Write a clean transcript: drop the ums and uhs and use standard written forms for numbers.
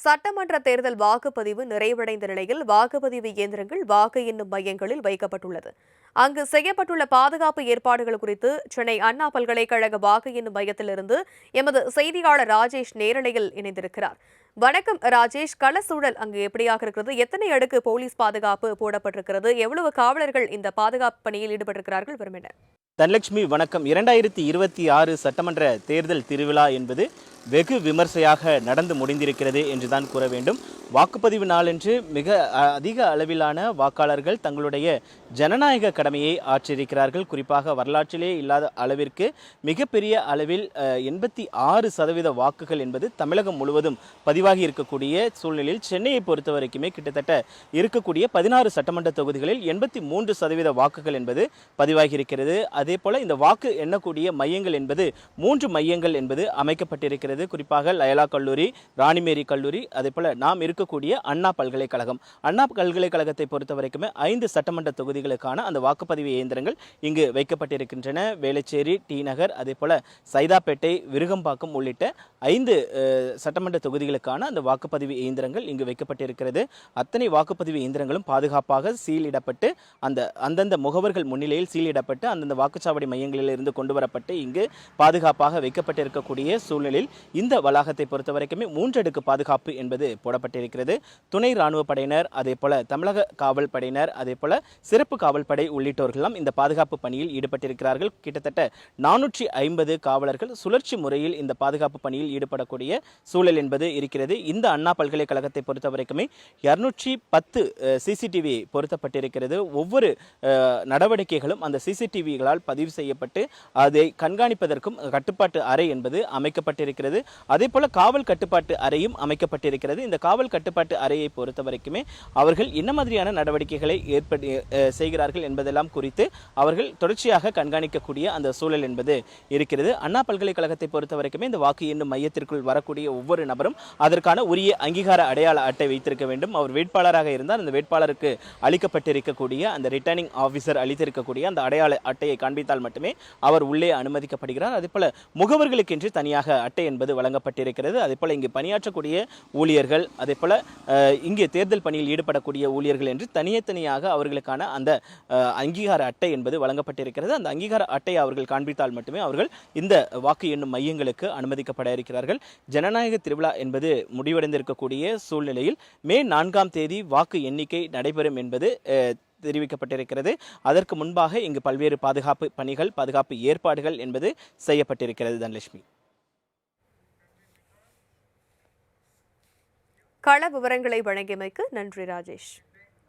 சட்டமன்ற தேர்தல் வாக்குப்பதிவு நிறைவடைந்த நிலையில் வாக்குப்பதிவு இயந்திரங்கள் வாக்கு எண்ணும் மையங்களில் வைக்கப்பட்டுள்ளது. அங்கு செய்யப்பட்டுள்ள பாதுகாப்பு ஏற்பாடுகள் குறித்து சென்னை அண்ணா பல்கலைக்கழக வாக்கு எண்ணும் மையத்திலிருந்து எமது செய்தியாளர் ராஜேஷ் நேரலையில் இணைந்திருக்கிறார். வணக்கம் ராஜேஷ், கள சூழல் அங்கு எப்படியாக இருக்கிறது? எத்தனை அடுக்கு போலீஸ் பாதுகாப்பு போடப்பட்டிருக்கிறது? எவ்வளவு காவலர்கள் இந்த பாதுகாப்பு பணியில் ஈடுபட்டிருக்கிறார்கள்? வரும் என்ன? தனலட்சுமி வணக்கம். 2026 சட்டமன்ற தேர்தல் திருவிழா என்பது வெகு விமர்சையாக நடந்து முடிந்திருக்கிறது என்றுதான் கூற வேண்டும். வாக்குப்பதிவு நாளன்று மிக அதிக அளவிலான வாக்காளர்கள் தங்களுடைய ஜனநாயக கடமையை ஆற்றியிருக்கிறார்கள். குறிப்பாக வரலாற்றிலே இல்லாத அளவிற்கு மிகப்பெரிய அளவில் 86% வாக்குகள் என்பது தமிழகம் முழுவதும் பதிவாகி இருக்கக்கூடிய சூழ்நிலையில் சென்னையை பொறுத்த வரைக்குமே கிட்டத்தட்ட இருக்கக்கூடிய 16 சட்டமன்ற தொகுதிகளில் 83% வாக்குகள் என்பது பதிவாகி இருக்கிறது. அதே போல இந்த வாக்கு எண்ணக்கூடிய மையங்கள் என்பது 3 மையங்கள் என்பது அமைக்கப்பட்டிருக்கிறது. குறிப்பாக லயலா கல்லூரி, ராணிமேரி கல்லூரி, அதே போல நாம் இருக்கக்கூடிய அண்ணா பல்கலைக்கழகம். அண்ணா பல்கலைக்கழகத்தை பொறுத்த வரைக்குமே 5 சட்டமன்ற தொகுதிகளுக்கான அந்த வாக்குப்பதிவு இயந்திரங்கள் இங்கு வைக்கப்பட்டிருக்கின்றன. வேளச்சேரி, டி நகர், அதே போல சைதாப்பேட்டை, விருகம்பாக்கம் உள்ளிட்ட 5 சட்டமன்ற தொகுதிகளுக்கான அந்த வாக்குப்பதிவு இயந்திரங்கள் இங்கு வைக்கப்பட்டிருக்கிறது. அத்தனை வாக்குப்பதிவு இயந்திரங்களும் பாதுகாப்பாக சீலிடப்பட்டு அந்தந்த முகவர்கள் முன்னிலையில் சீலிடப்பட்டு அந்தந்த வாக்குச்சாவடி மையங்களில் இருந்து கொண்டு வரப்பட்டு இங்கு பாதுகாப்பாக வைக்கப்பட்டிருக்கக்கூடிய சூழ்நிலையில் இந்த வளாகத்தை பொறுத்த வரைக்குமே 3 அடுக்கு பாதுகாப்பு என்பது போடப்பட்டிருக்கிறது. துணை ராணுவ படையினர், அதே போல தமிழக காவல் படையினர், அதே போல சிறப்பு காவல் படை உள்ளிட்டோர்களெல்லாம் இந்த பாதுகாப்பு பணியில் ஈடுபட்டிருக்கிறார்கள். கிட்டத்தட்ட 450 காவலர்கள் சுழற்சி முறையில் இந்த பாதுகாப்பு பணியில் ஈடுபடக்கூடிய சூழல் என்பது இருக்கிறது. இந்த அண்ணா பல்கலைக்கழகத்தை பொறுத்த வரைக்குமே 210 சிசிடிவி பொருத்தப்பட்டிருக்கிறது. ஒவ்வொரு நடவடிக்கைகளும் அந்த சிசிடிவிகளால் பதிவு செய்யப்பட்டு அதை கண்காணிப்பதற்கும் கட்டுப்பாட்டு அறை என்பது அமைக்கப்பட்டிருக்கிறது. அதே போல காவல் கட்டுப்பாட்டு அறையும் அமைக்கப்பட்டிருக்கிறது. இந்த காவல் கட்டுப்பாட்டு அறையை பொறுத்த வரைக்குமே அவர்கள் என்ன மாதிரியான நடவடிக்கைகளை செய்கிறார்கள் என்பதெல்லாம் குறித்து அவர்கள் தொடர்ச்சியாக கண்காணிக்கக்கூடிய அந்த சூழல் என்பது இருக்கிறது. அண்ணா பல்கலைக்கழகத்தை பொறுத்த வரைக்குமே இந்த வாக்கு எண்ணும் மையத்திற்குள் வரக்கூடிய ஒவ்வொரு நபரும் அதற்கான உரிய அங்கீகார அடையாள அட்டை வைத்திருக்க வேண்டும். அவர் வேட்பாளராக இருந்தால் அந்த வேட்பாளருக்கு அளிக்கப்பட்டிருக்கக்கூடிய அந்த ரிட்டர்னிங் ஆஃபீஸர் அளித்திருக்கக்கூடிய அந்த அடையாள அட்டையை காண்பித்தால் மட்டுமே அவர் உள்ளே அனுமதிக்கப்படுகிறார். அதே போல முகவர்களுக்கென்று தனியாக அட்டை என்பது வழங்கப்பட்டிருக்கிறது. அதே போல இங்கு பணியாற்றக்கூடிய ஊழியர்கள், அதே போல இங்கே தேர்தல் பணியில் ஈடுபடக்கூடிய ஊழியர்கள் என்று தனியாக அவர்களுக்கான அந்த அங்கீகார அட்டை என்பது வழங்கப்பட்டிருக்கிறது. அந்த அங்கீகார அட்டையை அவர்கள் காண்பித்தால் மட்டுமே அவர்கள் இந்த வாக்கு எண்ணும் மையங்களுக்கு அனுமதிக்கப்பட இருக்கிறார்கள். ஜனநாயக திருவிழா என்பது முடிவடைந்திருக்கக்கூடிய சூழ்நிலையில் மே 4ஆம் தேதி வாக்கு எண்ணிக்கை நடைபெறும் என்பது தெரிவிக்கப்பட்டிருக்கிறது. அதற்கு முன்பாக இங்கு பல்வேறு பாதுகாப்பு பணிகள், பாதுகாப்பு ஏற்பாடுகள் என்பது செய்யப்பட்டிருக்கிறது. தனலட்சுமி, கள விவரங்களை வழங்கியமைக்கு நன்றி ராஜேஷ்.